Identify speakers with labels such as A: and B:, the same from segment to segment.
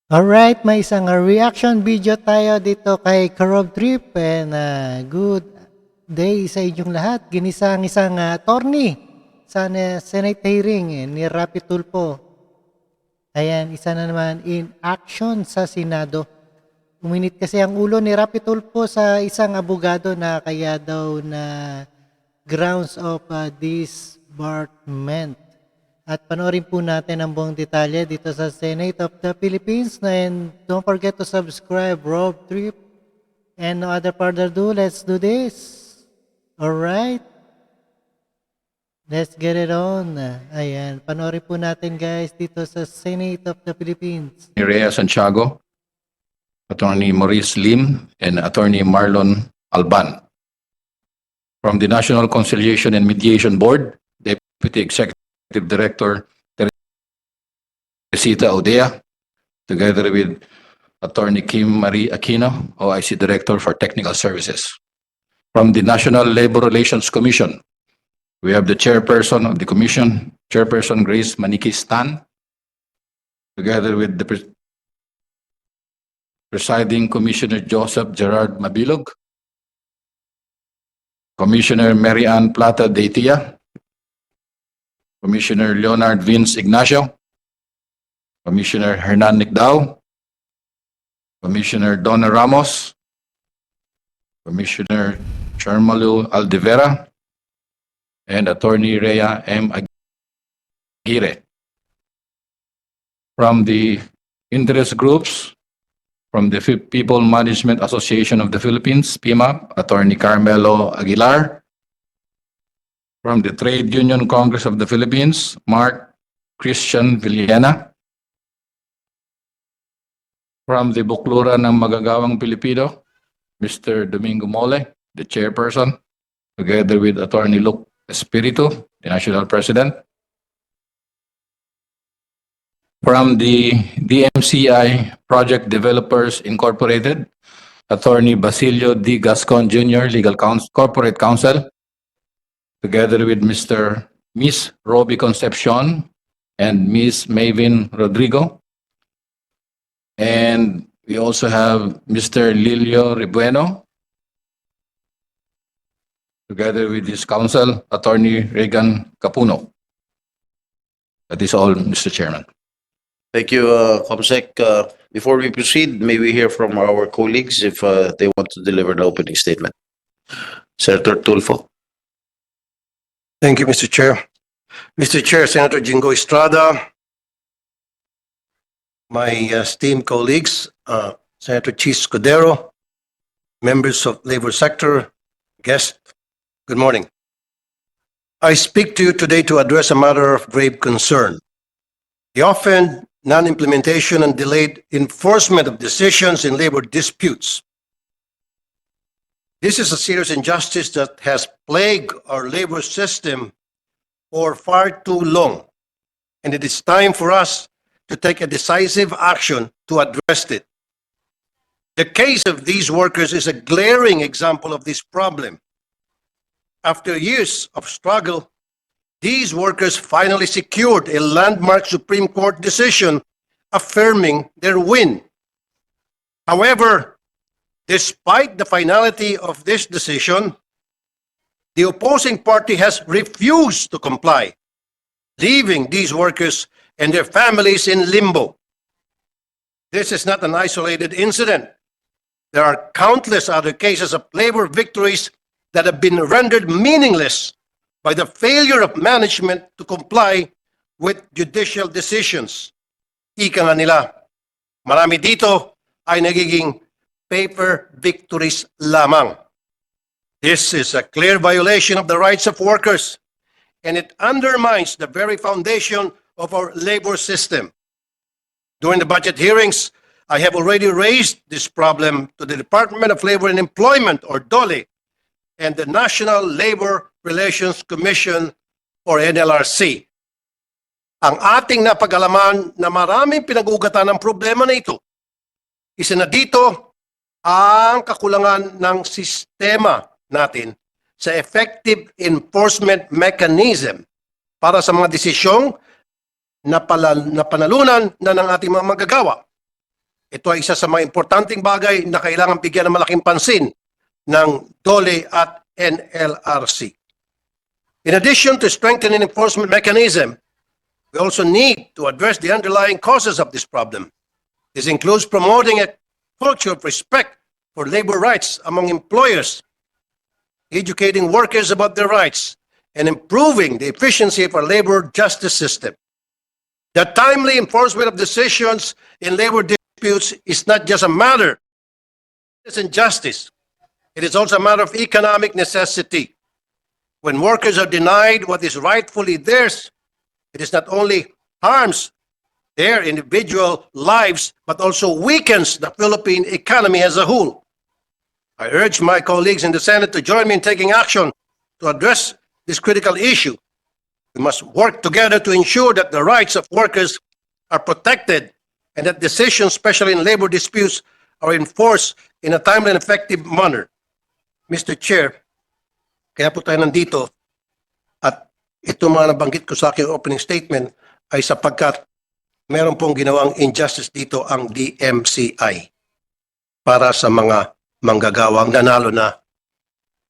A: Alright, may isang reaction video tayo dito kay Karob Trip and good day sa inyong lahat. Ginisa ang isang attorney sa Senate hearing ni RAFFY TULFO. Ayan, isa na naman in action sa Senado. Uminit kasi ang ulo ni RAFFY TULFO sa isang abogado na kaya daw na grounds of disbarment. At panoorin po natin ang buong detalye dito sa Senate of the Philippines. And don't forget to subscribe, Rob Trip. And no other further ado, let's do this. Alright? Let's get it on. Ayan, panoorin po natin guys dito sa Senate of the Philippines.
B: Rhea Santiago, Attorney Maurice Lim, and Attorney Marlon Alban. From the National Conciliation and Mediation Board, Deputy Executive Director Teresita Odea, together with Attorney Kim Marie Aquino, OIC Director for Technical Services. From the National Labor Relations Commission, we have the Chairperson of the Commission, Chairperson Grace Maniki Stan, together with the Presiding Commissioner Joseph Gerard Mabilog, Commissioner Mary Ann Plata Deitia, Commissioner Leonard Vince Ignacio, Commissioner Hernan Nicdao, Commissioner Donna Ramos, Commissioner Charmalu Aldivera, and Attorney Rhea M. Aguirre. From the interest groups, from the People Management Association of the Philippines, PMAP, Attorney Carmelo Aguilar. From the Trade Union Congress of the Philippines, Mark Christian Villena. From the Buklura ng Magagawang Pilipino, Mr. Domingo Mole, the chairperson, together with Attorney Luke Espiritu, the national president. From the DMCI Project Developers Incorporated, Attorney Basilio D. Gascon Jr., Corporate Counsel, together with Miss Roby Concepcion and Miss Mavin Rodrigo. And we also have Mr. Lilio Ribueno, together with his counsel, Attorney Regan Capuno. That is all, Mr. Chairman.
C: Thank you, Comsec. Before we proceed, may we hear from our colleagues if they want to deliver the opening statement. Senator Tulfo.
D: Thank you, Mr. Chair. Mr. Chair, Senator Jingo Estrada, my esteemed colleagues, Senator Chis Cordero, members of labor sector, guests, good morning. I speak to you today to address a matter of grave concern. The often non-implementation and delayed enforcement of decisions in labor disputes. This is a serious injustice that has plagued our labor system for far too long, and it is time for us to take a decisive action to address it. The case of these workers is a glaring example of this problem. After years of struggle, these workers finally secured a landmark Supreme Court decision affirming their win. However, despite the finality of this decision, the opposing party has refused to comply, leaving these workers and their families in limbo. This is not an isolated incident. There are countless other cases of labor victories that have been rendered meaningless by the failure of management to comply with judicial decisions. Ika nga nila, marami dito ay nagiging paper victories lamang. This is a clear violation of the rights of workers, and it undermines the very foundation of our labor system. During the budget hearings, I have already raised this problem to the Department of Labor and Employment, or DOLE, and the National Labor Relations Commission, or NLRC. Ang ating napag-alaman na maraming pinag-ugatan ng problema na ito, isa na dito ang kakulangan ng sistema natin sa effective enforcement mechanism para sa mga desisyong na panalunan na ng ating mga manggagawa. Ito ay isa sa mga importanteng bagay na kailangan bigyan ng malaking pansin ng DOLE at NLRC. In addition to strengthening enforcement mechanism, we also need to address the underlying causes of this problem. This includes promoting a culture of respect for labor rights among employers, educating workers about their rights, and improving the efficiency of our labor justice system. The timely enforcement of decisions in labor disputes is not just a matter of injustice. It is also a matter of economic necessity. When workers are denied what is rightfully theirs, it is not only harms their individual lives, but also weakens the Philippine economy as a whole. I urge my colleagues in the Senate to join me in taking action to address this critical issue. We must work together to ensure that the rights of workers are protected and that decisions, especially in labor disputes, are enforced in a timely and effective manner. Mr. Chair, kaya po tayo nandito at ito mga nabanggit ko sa aking opening statement ay sapagkat meron pong ginawang injustice dito ang DMCI para sa mga manggagawang nanalo na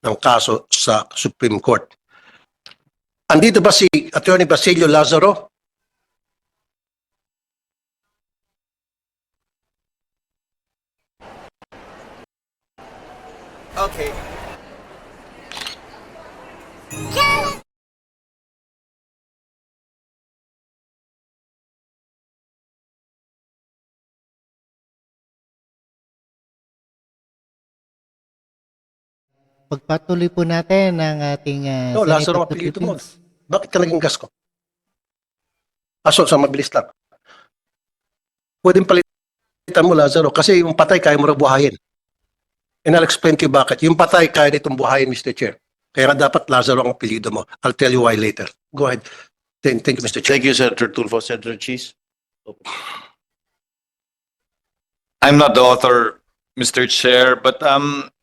D: ng kaso sa Supreme Court. Andito ba si Attorney Basilio Lazaro?
E: Okay.
A: Pagpatuloy po natin ang ating
D: No,
A: Senate
D: Lazaro,
A: of the
D: apelyido mo.
A: Philippines.
D: Bakit ka naging gas ko? Aso, sa mabilis lang. Pwedeng palitan mo, Lazaro, kasi yung patay kaya mo rin buhayin. And I'll explain to you bakit. Yung patay kaya nitong buhayin, Mr. Chair. Kaya nga dapat Lazaro ang apelyido mo. I'll tell you why later. Go ahead. Thank you, Mr. Chair.
C: Thank you, Senator Tulfo. Senator Cheese.
F: I'm not the author, Mr. Chair, but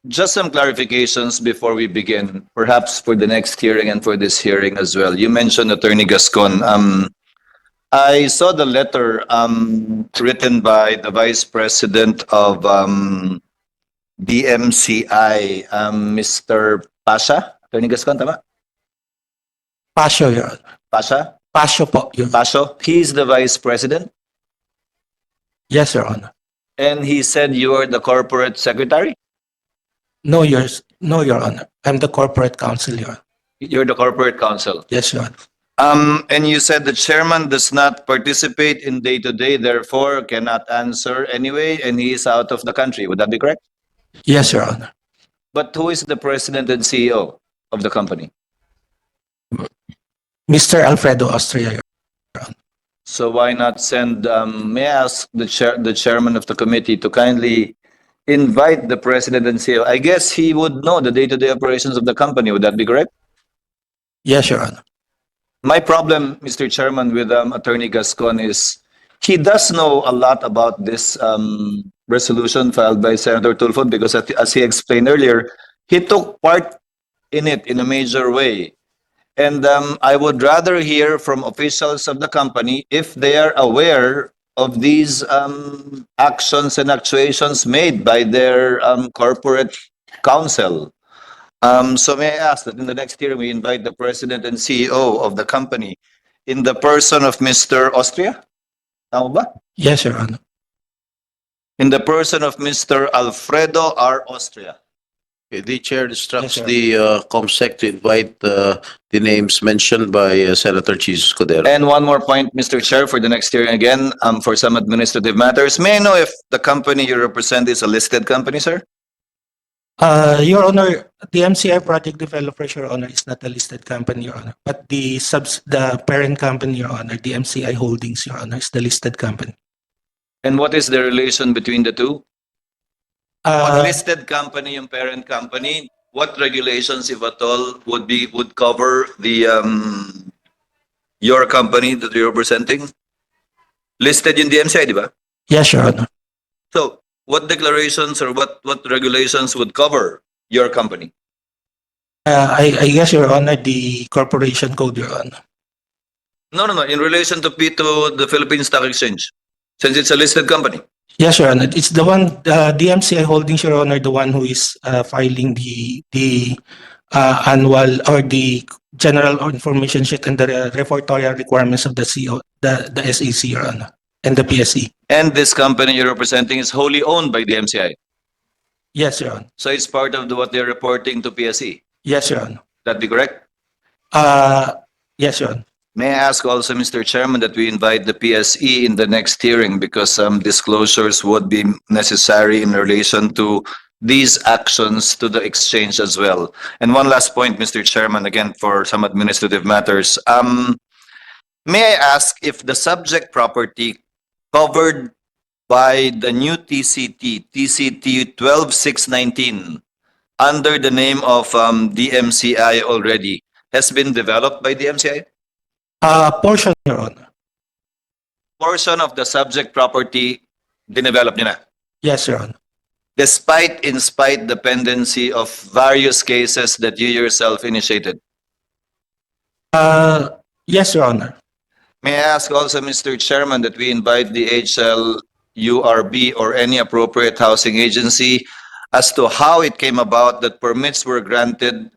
F: just some clarifications before we begin, perhaps for the next hearing and for this hearing as well. You mentioned Attorney Gascon. I saw the letter written by the Vice President of DMCI, Mr. Pasha. Attorney Gascon, tama?
G: Pasio, Your Honor.
F: Pasha?
G: Pasio po, Your Honor.
F: Pasho? He's the Vice President,
G: Yes, Your Honor.
F: and he said you are the Corporate Secretary?
G: No, Your Honor. I'm the corporate counsel, Your Honor.
F: You're the Corporate Counsel.
G: Yes, Your Honor.
F: And you said the chairman does not participate in day-to-day, therefore cannot answer anyway, and he is out of the country. Would that be correct?
G: Yes, Your Honor.
F: But who is the president and CEO of the company?
G: Mr. Alfredo Austria, Your Honor.
F: So why not send, may I ask the chairman of the committee to kindly invite the president and CEO? I guess he would know the day-to-day operations of the company. Would that be correct?
G: Yes, Your Honor.
F: My problem, Mr. Chairman, with Attorney Gascon is he does know a lot about this resolution filed by Senator Tulfo because as he explained earlier, he took part in it in a major way. And I would rather hear from officials of the company if they are aware of these actions and actuations made by their corporate counsel. So may I ask that in the next hearing, we invite the president and CEO of the company in the person of Mr. Austria? Tama ba?
G: Yes, Your Honor.
F: In the person of Mr. Alfredo R. Austria.
C: Okay, the chair instructs
G: Yes, sir.
C: the COMSEC to invite the names mentioned by Senator Cheese Escudero.
F: And one more point, Mr. Chair, for the next hearing again, for some administrative matters. May I know if the company you represent is a listed company, sir?
G: Your Honor, the MCI Project Developers, Your Honor, is not a listed company, Your Honor. But the parent company, Your Honor, the MCI Holdings, Your Honor, is the listed company.
F: And what is the relation between the two? What
G: Uh,
F: listed company yung parent company? What regulations, if at all, would cover the your company that you're representing? Listed yung DMCI, di ba?
G: yes, Your Honor.
F: So, what declarations or what regulations would cover your company?
G: I guess, Your Honor, the corporation code, Your Honor.
F: No. In relation to the Philippine Stock Exchange, since it's a listed company.
G: Yes, Your Honor. It's the one, DMCI Holdings, Your Honor, the one who is filing the annual or the general information sheet and the reportorial requirements of the CO, the SEC, Your Honor, and the PSE.
F: And this company you're representing is wholly owned by the MCI.
G: Yes, Your Honor.
F: So it's part of what they're reporting to PSE.
G: Yes, Your Honor.
F: That be correct?
G: Yes, Your Honor.
F: May I ask also, Mr. Chairman, that we invite the PSE in the next hearing because some disclosures would be necessary in relation to these actions to the exchange as well. And one last point, Mr. Chairman, again, for some administrative matters. May I ask if the subject property covered by the new TCT 12619, under the name of DMCI already, has been developed by DMCI?
G: Portion, Your Honor.
F: Portion of the subject property dinevelop nyo na,
G: Yes, Your Honor.
F: despite in spite the pendency of various cases that you yourself initiated.
G: Yes, Your Honor.
F: May I ask also, Mr. Chairman, that we invite the HLURB or any appropriate housing agency as to how it came about that permits were granted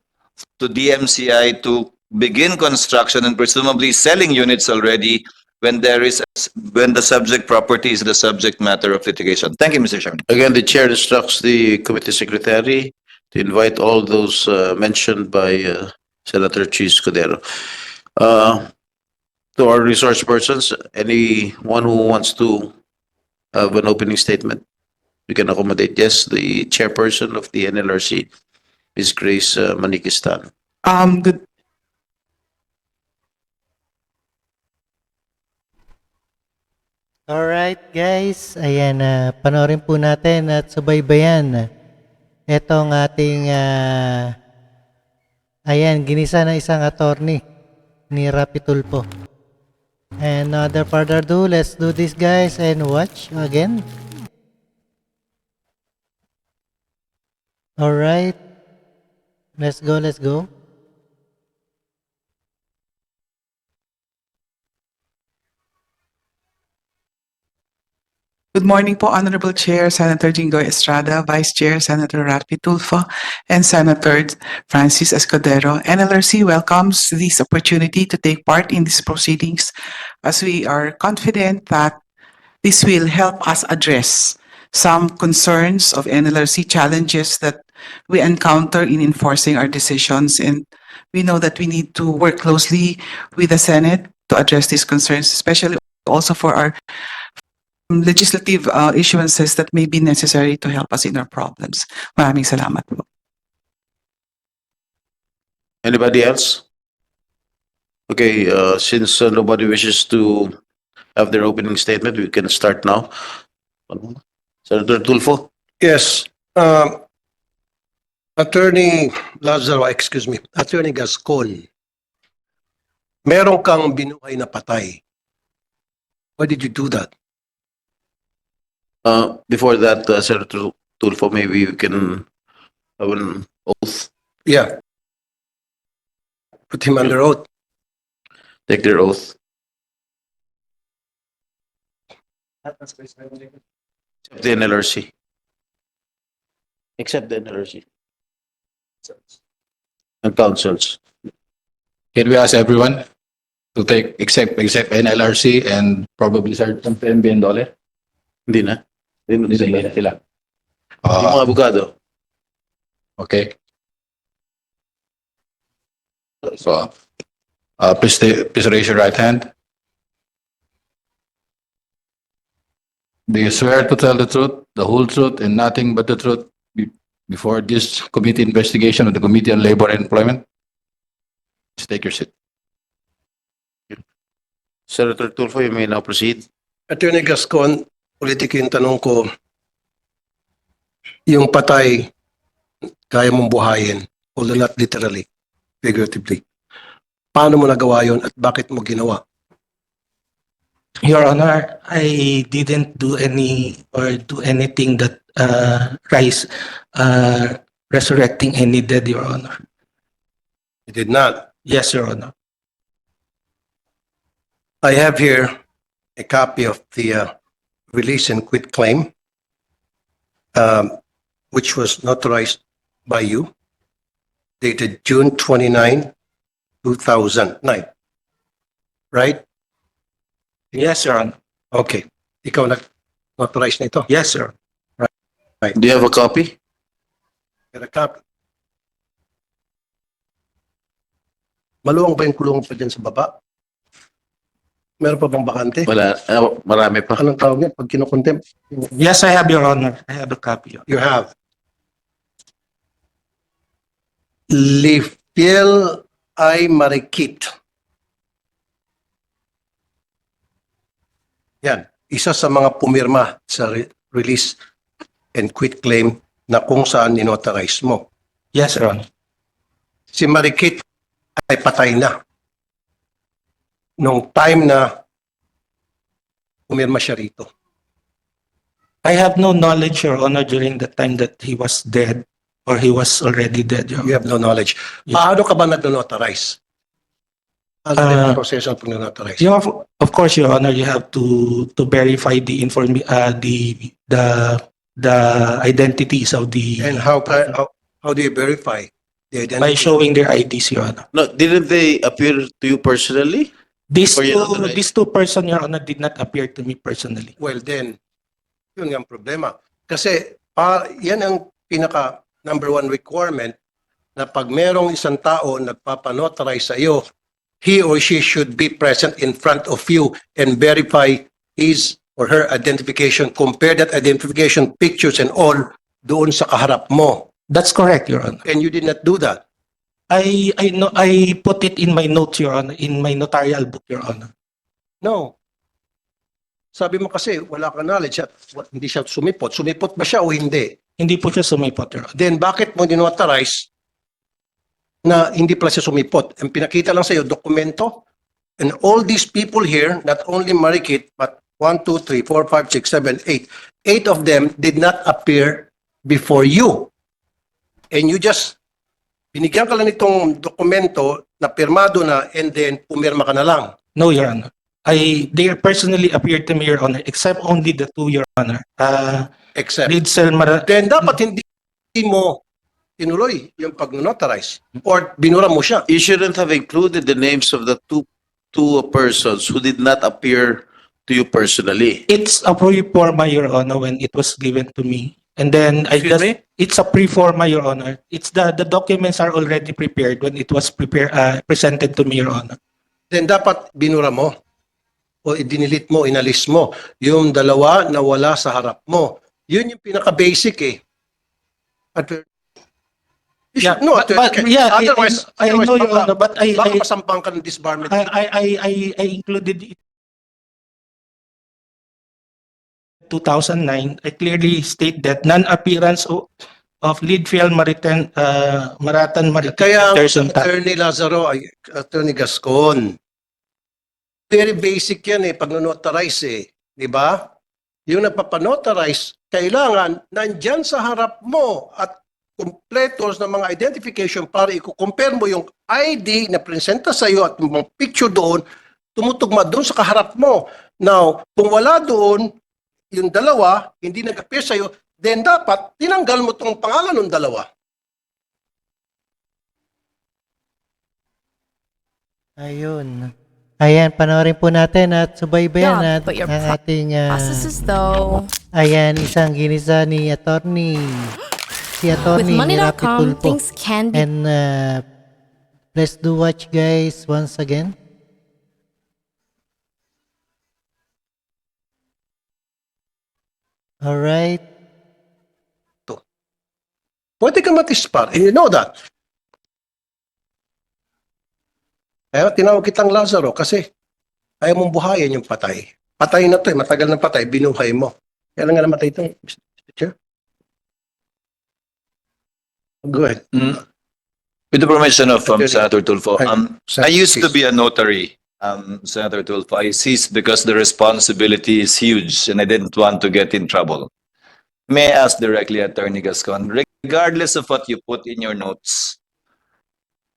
F: to DMCI to begin construction and presumably selling units already when the subject property is the subject matter of litigation. Thank you, Mr. Chairman.
C: Again, the chair instructs the committee secretary to invite all those mentioned by Senator Chis Cudero. To our resource persons, anyone who wants to have an opening statement, we can accommodate. Yes, the chairperson of the NLRC, Ms. Grace Manikistan.
E: Good.
A: Alright guys, ayan, panoorin po natin at subaybayan etong ating, ayan, ginisa ng isang attorney ni RAFFY TULFO. And without further ado, let's do this guys and watch again. Alright, let's go, let's go.
E: Good morning po, Honorable Chair Senator Jingoy Estrada, Vice Chair Senator RAFFY TULFO, and Senator Francis Escudero. NLRC welcomes this opportunity to take part in these proceedings as we are confident that this will help us address some concerns of NLRC challenges that we encounter in enforcing our decisions. And we know that we need to work closely with the Senate to address these concerns, especially also for our legislative issuances that may be necessary to help us in our problems. Maraming salamat po.
C: Anybody else? Okay, since nobody wishes to have their opening statement, we can start now. Senator Tulfo?
D: Yes. Attorney Lazaro, excuse me, Attorney Gascon, meron kang binuhay na patay. Why did you do that?
C: Before that, Senator Tulfo, maybe we can have an oath,
D: Yeah. Put him under oath.
C: take their oath. Except the NLRC. Except the NLRC. And councils.
B: Can we ask everyone to take, except NLRC and probably Sergeant PNB and Dole?
C: Hindi na. Hindi
B: Sila.
C: sila. Yung mga abogado.
B: Okay. So, please raise your right hand. Do you swear to tell the truth, the whole truth, and nothing but the truth before this committee investigation of the Committee on Labor and Employment? Please take your seat.
C: Senator Tulfo, you may now proceed.
D: Attorney Gascon, ulitin ko yung tanong ko, yung patay, kaya mong buhayin, although not literally, figuratively. Paano mo nagawa yun at bakit mo ginawa?
G: Your Honor, I didn't do anything that resurrecting any dead, Your Honor.
D: You did not.
G: Yes, Your Honor.
D: I have here a copy of the release and quit claim, which was notarized by you, dated June 29, 2009. Right?
G: Yes, Your Honor.
D: Okay. Ikaw nag-notarize nito.
G: Yes, sir.
C: Do you have a copy?
D: Get a copy. Maluwang ba yung kulungan pa dyan sa baba? Meron pa bang bakante?
C: Wala. Marami pa.
D: Anong tawag niya? Pag kinukontempt,
G: Yes, I have, Your Honor. I have a copy.
D: you have. Lifiel I. Marikit. Yan. Isa sa mga pumirma sa release and quit claim na kung saan ninotarize mo.
G: Yes, Your Honor.
D: Si Marikit ay patay na. Nung time na pumirma siya rito.
G: I have no knowledge, Your Honor, during the time that he was dead or he was already dead, Your
D: You
G: Honor.
D: have no knowledge.
G: Yes.
D: Paano ka ba nag-notarize? Ano yung proseso ng pag-notarize?
G: You have, of course, Your Honor, you have to verify the the identities of the
D: And how do you verify the
G: by
D: identity?
G: showing their IDs, Your Honor.
C: No, didn't they appear to you personally?
G: These
C: Or you
G: two,
C: notarized?
G: these two person, Your Honor, did not appear to me personally.
D: Well then, yun nga ang problema. Kasi yan ang pinaka number one requirement na pag merong isang tao nagpapanotarize sa iyo, he or she should be present in front of you and verify his or her identification. Compare that identification, pictures and all doon sa kaharap mo.
G: That's correct, Your Honor.
D: And you did not do that.
G: I know I put it in my notes, Your Honor, in my notarial book, Your Honor.
D: No. Sabi mo kasi wala ka knowledge at hindi siya sumipot. Sumipot ba siya o hindi?
G: Hindi po siya sumipot, Your Honor.
D: Then bakit mo dinotarize na hindi pala siya sumipot? Ang pinakita lang sa iyo, dokumento. And all these people here, not only Marikit, but 1, 2, 3, 4, 5, 6, 7, 8. 8 of them did not appear before you. And you just, binigyan ka lang nitong dokumento na pirmado na and then pumirma ka na lang.
G: No, Your Honor. They personally appeared to me, Your Honor, except only the two, Your Honor.
D: Except. Then dapat hindi mo tinuloy yung pag-notarize or binura mo siya.
C: You shouldn't have included the names of the two persons who did not appear to you personally.
G: It's a pre-forma, Your Honor, when it was given to me. And then
C: Excuse me?
G: it's a pre-forma, Your Honor. It's the documents are already prepared when it was presented to me, Your Honor.
D: Then dapat binura mo o idinilit mo, inalis mo yung dalawa na wala sa harap mo. Yun yung pinaka-basic eh. At you should know, otherwise,
G: I know, Your Honor, but
D: baka masampang ka ng disbarment.
G: I included it 2009. I clearly state that non-appearance of lead field Maratan
D: Kaya
G: Peterson.
D: Attorney Lazaro, Attorney Gascon, very basic yan eh, pag notarize eh. Di ba? Yung nagpapanotarize, kailangan nandyan sa harap mo at kompletos ng mga identification para i-compare mo yung ID na presenta sa iyo at yung mga picture doon, tumutugma doon sa kaharap mo. Now, kung wala doon, yung dalawa, hindi nag-appear sa iyo, then dapat tinanggal mo tong pangalan ng dalawa.
A: Ayun. Ayan, panoorin po natin at subaybayan
H: Yeah,
A: at
H: but your
A: ang ating
H: processes though.
A: ayan, isang ginisa ni attorney si
H: With
A: attorney ni RAFFY
H: money.com,
A: Tulfo.
H: things can be
A: And let's do watch guys once again. All right.
D: Pwede ka matispar, and you know that. Kaya tinawag kitang Lazaro kasi ayaw mong buhayin yung patay. Patay na to eh, matagal na patay, binuhay mo. Kaya lang nga namatay ito, Mr. Chair. Go ahead.
F: With the permission of
D: Attorney.
F: Senator Tulfo, I used to
D: Please.
F: be a notary, Senator Tulfo. I ceased because the responsibility is huge and I didn't want to get in trouble. May I ask directly, Attorney Gascon, regardless of what you put in your notes,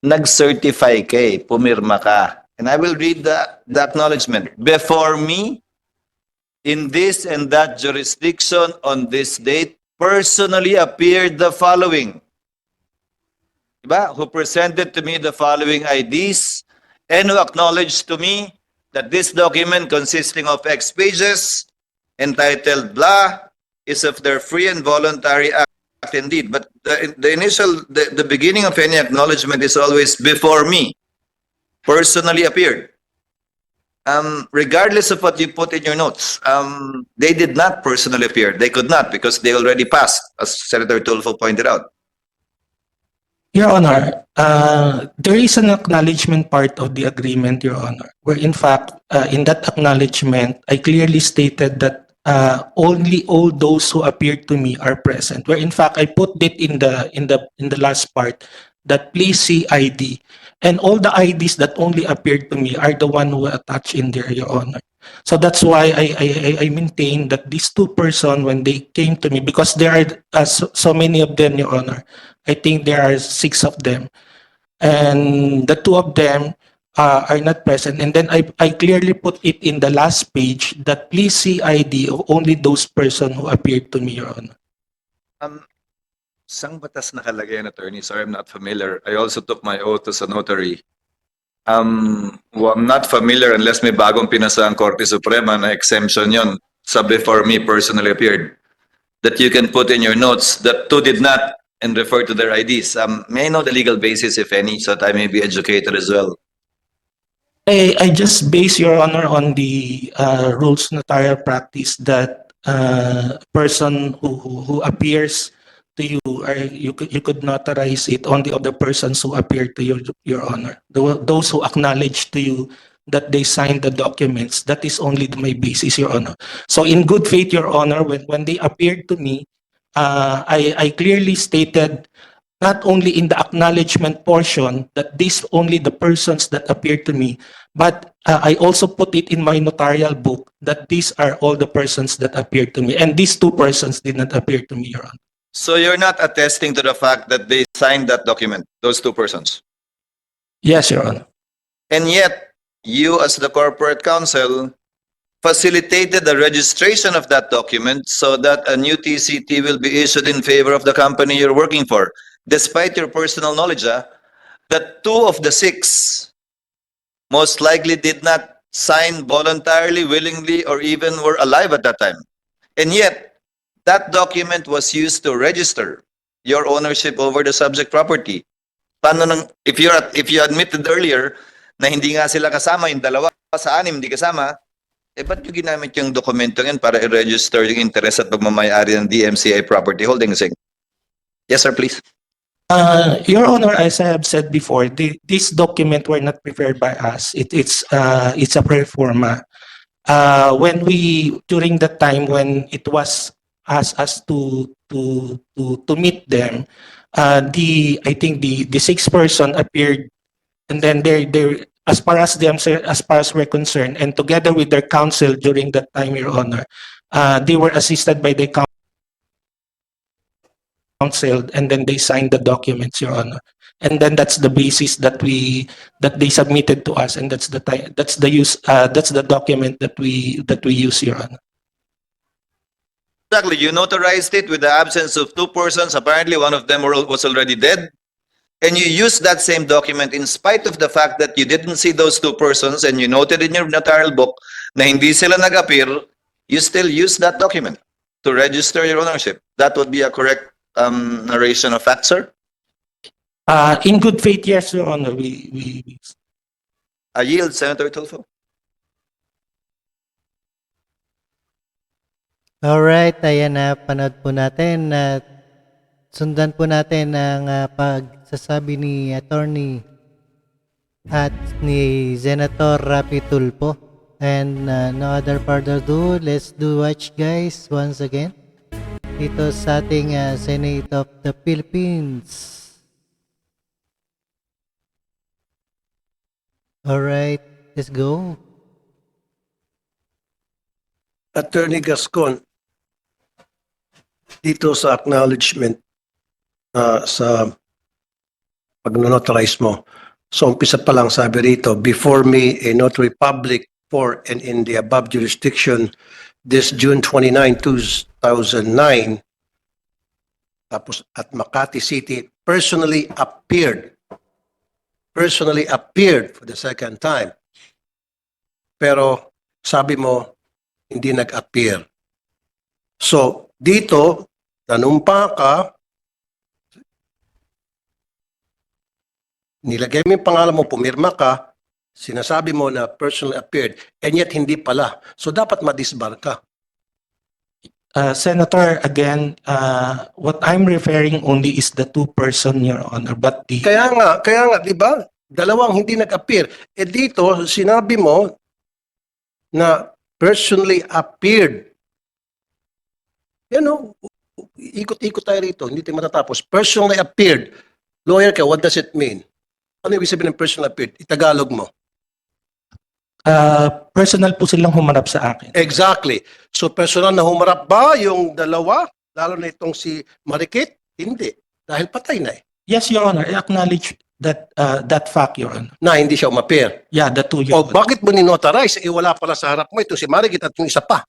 F: nag-certify ka eh, pumirma ka. And I will read the acknowledgement. Before me, in this and that jurisdiction on this date personally appeared the following. Diba? Who presented to me the following IDs and who acknowledged to me that this document consisting of X pages entitled blah is of their free and voluntary act indeed. But the beginning of any acknowledgement is always before me, personally appeared. Regardless of what you put in your notes, they did not personally appear. They could not because they already passed, as Senator Tulfo pointed out.
G: Your Honor, there is an acknowledgement part of the agreement, Your Honor, where in fact, in that acknowledgement, I clearly stated that only all those who appeared to me are present. Where in fact, I put it in the last part that please see ID, and all the IDs that only appeared to me are the one who were attached in there, Your Honor. So that's why I maintain that these two persons, when they came to me, because there are so many of them, Your Honor, I think there are 6 of them, and the 2 of them are not present. And then I clearly put it in the last page that please see ID of only those persons who appeared to me, Your Honor.
F: Sang batas nakalagay an attorney? Sorry, I'm not familiar. I also took my oath as a notary. Well, I'm not familiar unless may bagong pinasa ang Korte Suprema na exemption yon sa before me personally appeared. That you can put in your notes that 2 did not and refer to their IDs. May I know the legal basis, if any, so that I may be educated as well?
G: I just base, Your Honor, on the rules notarial practice that person who appears to you, or you could notarize it on the other persons who appeared to you, Your Honor. Those who acknowledge to you that they signed the documents, that is only my basis, Your Honor. So in good faith, Your Honor, when they appeared to me, I clearly stated not only in the acknowledgement portion that these only the persons that appeared to me, but I also put it in my notarial book that these are all the persons that appeared to me, and these 2 persons did not appear to me, Your Honor.
F: So you're not attesting to the fact that they signed that document, those 2 persons?
G: Yes, Your Honor.
F: And yet, you as the corporate counsel facilitated the registration of that document so that a new TCT will be issued in favor of the company you're working for, despite your personal knowledge that 2 of the 6 most likely did not sign voluntarily, willingly, or even were alive at that time. And yet, that document was used to register your ownership over the subject property. Paano nang, if you admitted earlier na hindi nga sila kasama, yung 2 sa 6 hindi kasama, ba't yung ginamit yung dokumento yun para i-register yung interest at pagmamayari ng DMCI Property Holdings Inc.? Yes, sir, please.
G: Your Honor, as I have said before, this document were not prepared by us. It's a pro forma. When we, during the time when it was asked us to meet them, I think the 6 person appeared, and then they as far as we're concerned, and together with their counsel during that time, Your Honor, they were assisted by the counsel, and then they signed the documents, Your Honor. And then that's the basis that they submitted to us, and that's the document that we use, Your Honor.
F: Exactly, you notarized it with the absence of 2 persons. Apparently, one of them was already dead. And you used that same document in spite of the fact that you didn't see those 2 persons and you noted in your notarial book na hindi sila nag-appear, you still use that document to register your ownership. That would be a correct narration of facts, sir?
G: In good faith, yes, Your Honor.
F: I yield, Senator Tulfo.
A: Alright, ayan na, panood po natin at sundan po natin ang pagsasabi ni Attorney at ni Senator RAFFY TULFO. And no other further ado, let's do watch guys once again dito sa ating Senate of the Philippines. Alright, let's go.
D: Attorney Gascon, dito sa acknowledgement sa pag-notarize mo. So, umpisa pa lang sabi rito, before me, a notary public for and in the above jurisdiction this June 29, 2009, tapos at Makati City, personally appeared for the second time. Pero sabi mo, hindi nag-appear. So, dito, nanumpa ka, nilagay mo yung pangalan mo, pumirma ka, sinasabi mo na personally appeared, and yet hindi pala. So, dapat madisbar ka.
G: Senator, again, what I'm referring only is the two-person, Your Honor, but the
D: Kaya nga, di ba? Dalawang hindi nag-appear. Eh dito, sinabi mo na personally appeared. Yan o, ikot-ikot tayo rito, hindi tayo matatapos. Personally appeared. Lawyer ka, what does it mean? Ano ibig sabihin ng personally appeared? Itagalog mo.
G: personal po silang humarap sa akin.
D: Exactly. So personal na humarap ba yung dalawa? Lalo na itong si Marikit? Hindi. Dahil patay na eh.
G: Yes, Your Honor, I acknowledge that fact, Your Honor.
D: Na hindi siya umapir.
G: Yeah, the two, Your
D: O
G: Honor.
D: bakit mo ninotarize? Eh wala pala sa harap mo ito si Marikit at yung isa pa.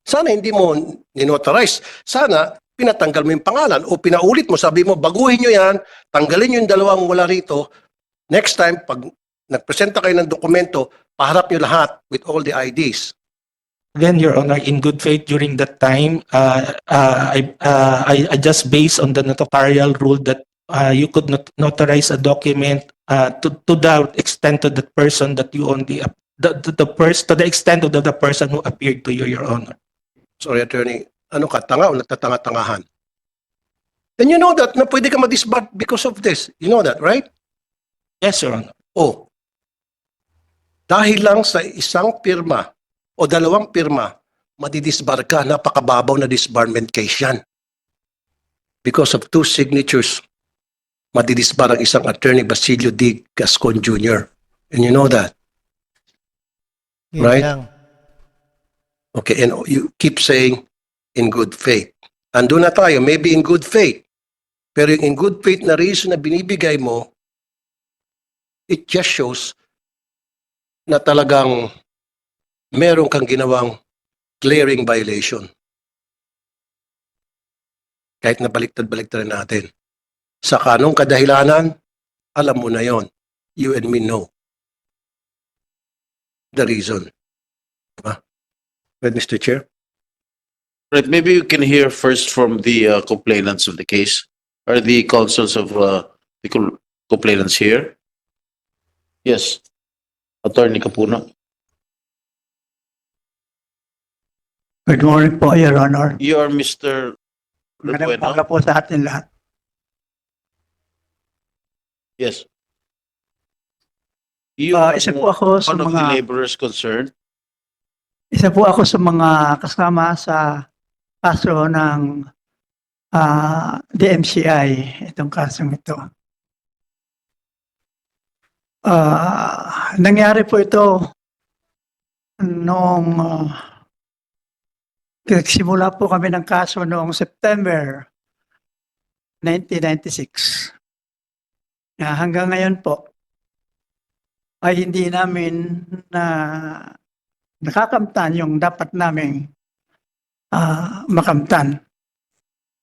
D: Sana hindi mo ninotarize. Sana pinatanggal mo yung pangalan o pinaulit mo. Sabi mo, baguhin nyo yan, tanggalin nyo yung dalawang wala rito. Next time, pag nagpresenta kayo ng dokumento, paharap nyo lahat with all the IDs.
G: Then, Your Honor, in good faith during that time, I just based on the notarial rule that you could not notarize a document to the extent of the person that you only to the extent of the person who appeared to you, Your Honor.
D: Sorry, attorney. Ano ka, tanga o nagtatanga-tangahan? And you know that na pwede ka ma-disbar because of this. You know that, right?
G: Yes, Your Honor.
D: Oh. Dahil lang sa isang pirma o dalawang pirma, madidisbar ka, napakababaw na disbarment case yan. Because of two signatures, madidisbar ang isang attorney, Basilio D. Gascon Jr. And you know that.
A: Yun
D: Right?
A: lang.
D: Okay, and you keep saying, in good faith. Ando na tayo, maybe in good faith. Pero yung in good faith na reason na binibigay mo, it just shows na talagang meron kang ginawang glaring violation. Kahit na baliktad-baliktad natin. Sa kanong kadahilanan, alam mo na yon. You and me know the reason. Diba? Right, Mr. Chair?
C: Right, maybe you can hear first from the complainants of the case. Are the counsels of the complainants here? Yes. Attorney Capuna.
I: Good morning po, Your Honor.
C: You are Mr.
I: Magandang
C: Rebueno?
I: umaga po sa atin lahat.
C: Yes. You are
I: Isa po ako sa
C: one of the
I: mga
C: laborers concerned.
I: kasama sa kaso ng DMCI, itong kasong ito. Nangyari po ito noong nagsimula po kami ng kaso noong September 1996. Hanggang ngayon po ay hindi namin nakakamtan yung dapat naming makamtan.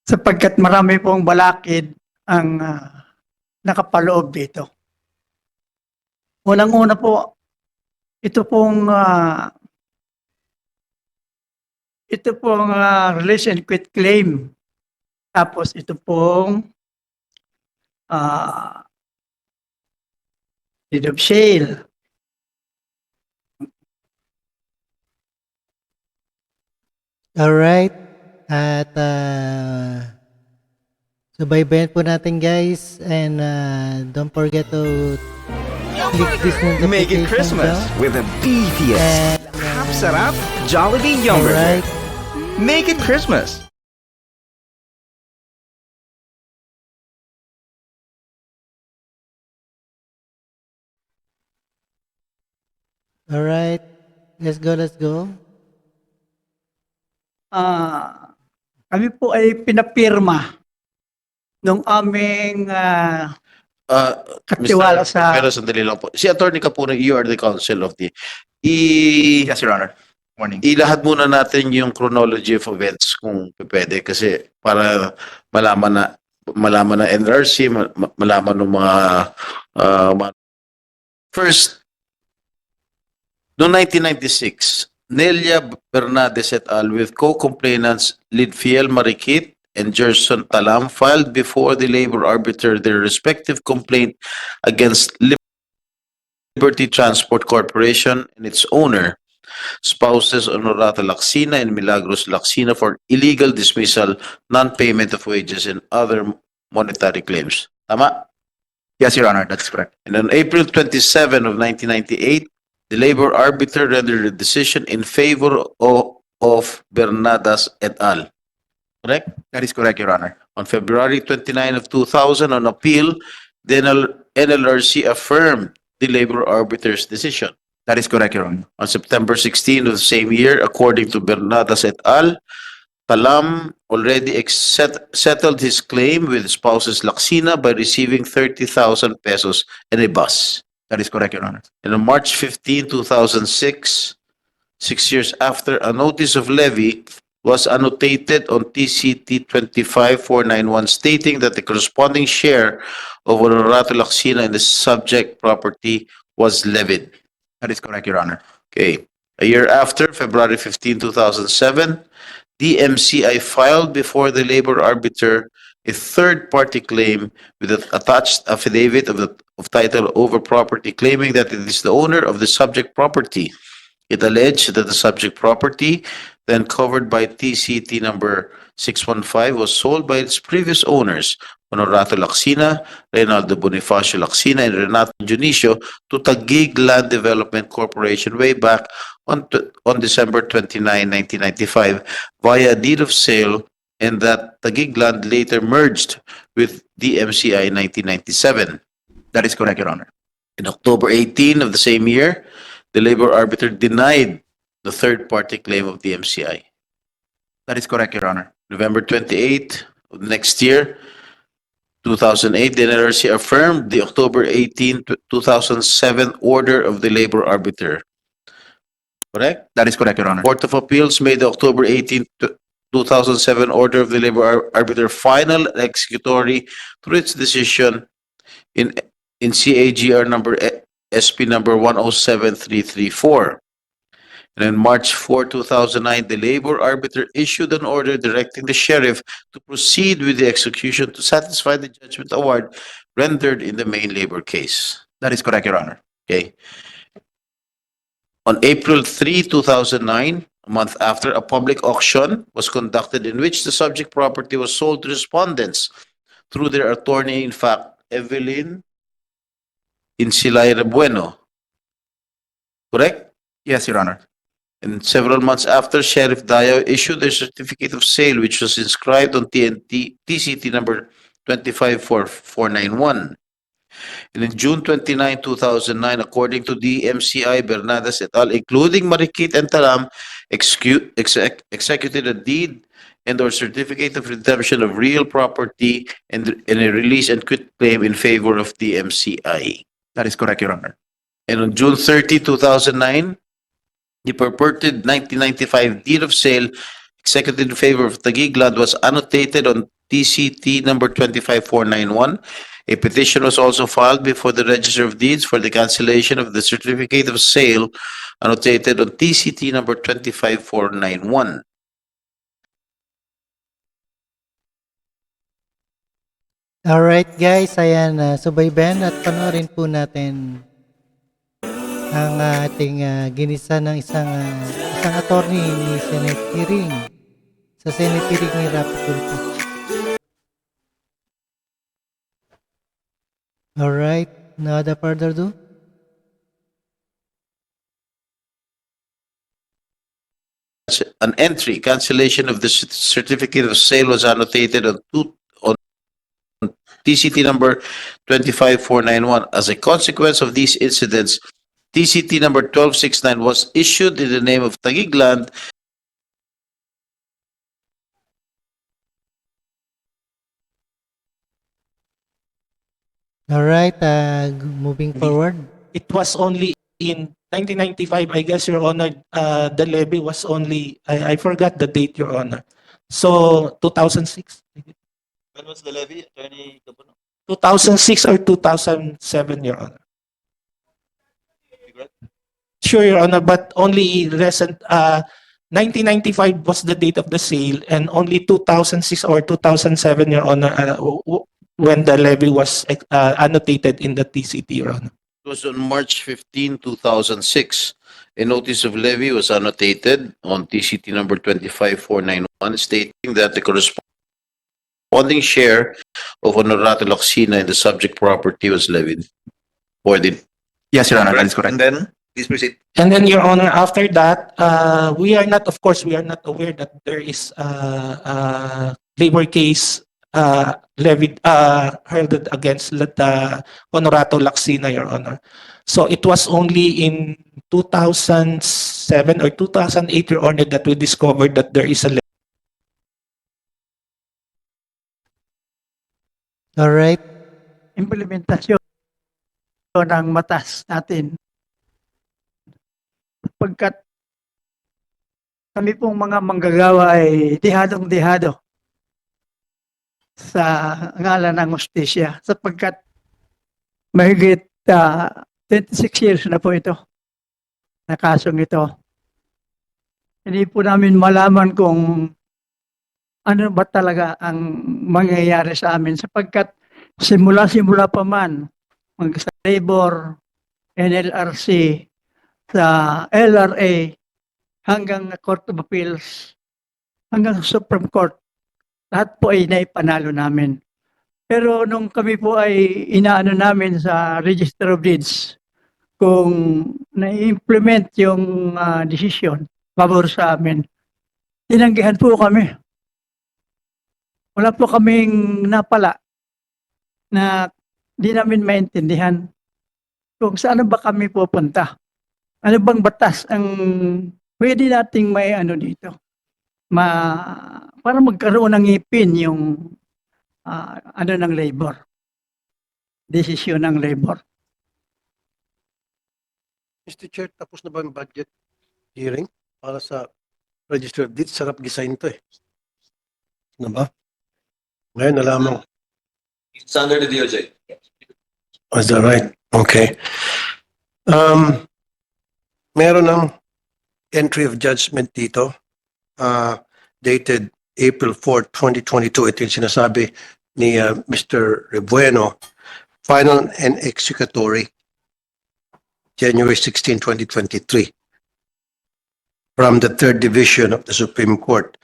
I: Sapagkat marami pong balakid ang nakapaloob dito. Unang-una po, ito pong release and quit claim. Tapos ito pong deed of sale.
A: Alright. At subaybayan po natin guys. And don't forget to click this notification
J: Make it Christmas
A: bell.
J: with a beefiest, Sarap Jollibee Yum Burger.
A: Alright.
J: Make it Christmas.
A: Alright. Let's go, let's go.
I: Kami po ay pinapirma nung aming katiwala sa...
C: Pero sandali lang po. Si Attorney Capuna, you are the counsel of the...
J: Yes, Your Honor.
F: Morning.
C: Ilahad muna natin yung chronology of events kung pwede kasi para malaman na NRC, malaman ng first, noong 1996, Nelia Bernades et al. With co-complainants Lidfiel Marikit and Gerson Talam filed before the labor arbiter their respective complaint against Liberty Transport Corporation and its owner, spouses Honorata Lacsina and Milagros Lacsina, for illegal dismissal, non-payment of wages, and other monetary claims. Tama?
F: Yes, Your Honor, that's correct.
C: And on April 27 of 1998, the labor arbiter rendered a decision in favor of Bernadas et al. Correct?
F: That is correct, Your Honor.
C: On February 29 of 2000, on appeal, the NLRC affirmed the labor arbiter's decision.
F: That is correct, Your Honor.
C: On September 16 of the same year, according to Bernadas et al., Talam already settled his claim with spouses Lacsina by receiving 30,000 pesos and a bus.
F: That is correct, Your Honor.
C: And on March 15, 2006, 6 years after, a notice of levy was annotated on TCT 25491 stating that the corresponding share of Honorato Lacsina in the subject property was levied.
F: That is correct, Your Honor.
C: Okay. A year after, February 15, 2007, the MCI filed before the labor arbiter a third-party claim with an attached affidavit of title over property claiming that it is the owner of the subject property. It alleged that the subject property, then covered by TCT number 615, was sold by its previous owners, Honorato Lacsina, Reynaldo Bonifacio Lacsina, and Renato Junicio, to Taguig Land Development Corporation way back on December 29, 1995, via deed of sale, and that Taguig Land later merged with DMCI in 1997.
F: That is correct, Your Honor.
C: In October 18 of the same year, the labor arbiter denied the third-party claim of the MCI.
F: That is correct, Your Honor.
C: November 28 of the next year, 2008, the NLRC affirmed the October 18, 2007 order of the labor arbiter. Correct?
F: That is correct, Your Honor.
C: Court of Appeals made the October 18, 2007 order of the labor arbiter final and executory through its decision in CAGR number SP number 107334. And on March 4, 2009, the labor arbiter issued an order directing the sheriff to proceed with the execution to satisfy the judgment award rendered in the main labor case.
F: That is correct, Your Honor.
C: Okay. On April 3, 2009, a month after, a public auction was conducted in which the subject property was sold to respondents through their attorney, in fact, Evelyn Insilaire Bueno. Correct?
F: Yes, Your Honor.
C: And several months after, Sheriff Dayo issued a certificate of sale which was inscribed on TCT number 25491. And in June 29, 2009, according to the MCI, Bernades et al., including Marikit and Talam, executed a deed and or certificate of redemption of real property and a release and quit claim in favor of the MCI.
F: That is correct, Your Honor.
C: And on June 30, 2009, the purported 1995 deed of sale executed in favor of Taguig Land was annotated on TCT number 25491. A petition was also filed before the Register of Deeds for the cancellation of the certificate of sale annotated on TCT number 25491.
A: Alright guys, ayan, subaybayan at panoorin po natin ang ating ginisa ng isang attorney ni Senate hearing sa Senate hearing ni RAFFY TULFO. Alright, no other further ado.
C: An entry, cancellation of the certificate of sale was annotated on TCT number 25491. As a consequence of these incidents, TCT number 1269 was issued in the name of Taguig Land.
A: Alright, moving forward.
G: It was only in 1995, I guess, Your Honor, the levy was only, I forgot the date, Your Honor. So 2006.
F: When was the levy, Attorney Capuno?
G: 2006 or 2007, Your Honor. Sure, Your Honor, but only recent, 1995 was the date of the sale, and only 2006 or 2007, Your Honor, when the levy was annotated in the TCT, Your Honor.
C: It was on March 15, 2006. A notice of levy was annotated on TCT number 25491 stating that the corresponding share of Honorato Loxina in the subject property was levied. Or did
K: Yes, Your Honor, that is correct.
F: And then, please proceed.
G: And then, Your Honor, after that, we are not, of course, we are not aware that there is a labor case levied, held against the Honorato Laxina, Your Honor. So it was only in 2007 or 2008, Your Honor, that we discovered that there is a
A: All right.
I: Implementasyon ng batas natin. Pagkat kami pong mga manggagawa ay dihadong-dihado sa ngalan ng hustisya sapagkat mahigit 26 years na po ito na kasong ito. Hindi po namin malaman kung ano ba talaga ang mangyayari sa amin sapagkat simula pa man sa labor, NLRC, sa LRA, hanggang Court of Appeals, hanggang Supreme Court, lahat po ay naipanalo namin. Pero nung kami po ay inaano namin sa Register of Deeds, kung na-implement yung decision, pabor sa amin, tinanggihan po kami. Wala po kaming napala na di namin maintindihan kung saan ba kami pupunta. Ano bang batas ang pwede nating may ano dito? Para magkaroon ng ngipin yung ano ng labor. Desisyon ng labor.
D: Mr. Chair, tapos na ba yung budget hearing para sa Register of Deeds? Sarap gisain to eh. Ano ba? Ngayon na lamang.
F: It's under the DOJ.
D: Is that right? Okay. Meron ng entry of judgment dito, dated April 4, 2022. Ito yung sinasabi ni Mr. Rebueno. Final and executory, January 16, 2023. From the 3rd Division of the Supreme Court,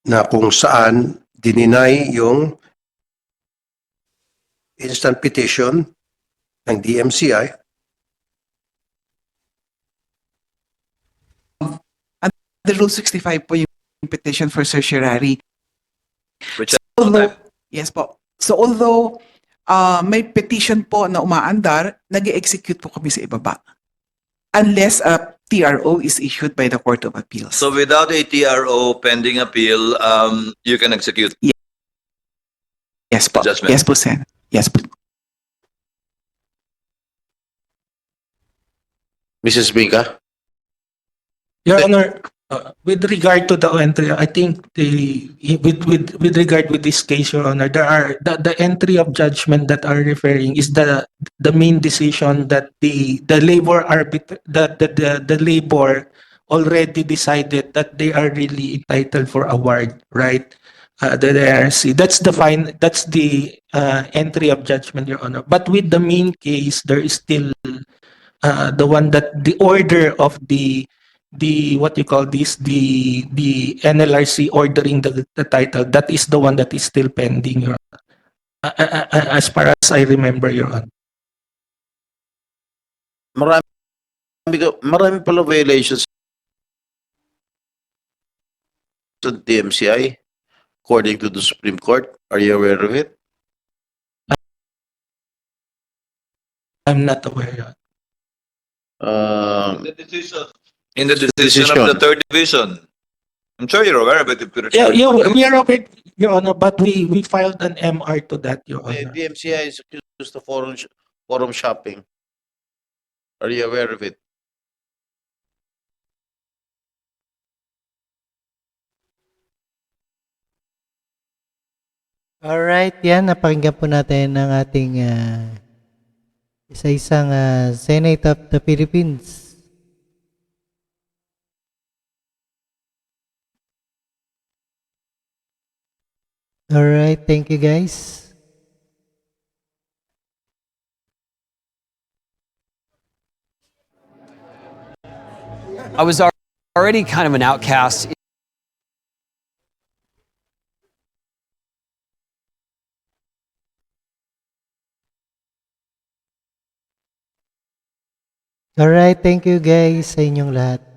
D: na kung saan dininay yung instant petition ng DMCI
E: The Rule 65 po yung petition for certiorari.
F: Which
E: Yes po. So although may petition po na umaandar, nag-execute po kami sa ibaba. Unless a TRO is issued by the Court of Appeals.
F: So without a TRO pending appeal, you can execute.
E: Yes po.
F: Judgment.
E: Yes po, Sen. Yes po.
C: Mrs. Binka?
G: Your Honor, with regard to the entry, I think with regard with this case, Your Honor, there are the entry of judgment that are referring is the main decision that the labor the labor already decided that they are really entitled for award, right? The RC. That's the entry of judgment, Your Honor. But with the main case, there is still the one that the order of the what you call this, the NLRC ordering the title, that is the one that is still pending, Your Honor. As far as I remember, Your Honor.
C: Marami pala violations sa DMCI according to the Supreme Court. Are you aware of it?
G: I'm not aware, Your Honor.
F: In the decision of the 3rd Division. I'm sure you're aware of it.
G: Yeah, we are aware, Your Honor, but we filed an MR to that, Your
C: The
G: Honor.
C: DMCI is accused of forum shopping. Are you aware of it?
A: Alright, yan. Napakinggan po natin ang ating isa-isang Senate of the Philippines. Alright, thank you guys.
K: I was already kind of an outcast.
A: Alright, thank you guys sa inyong lahat.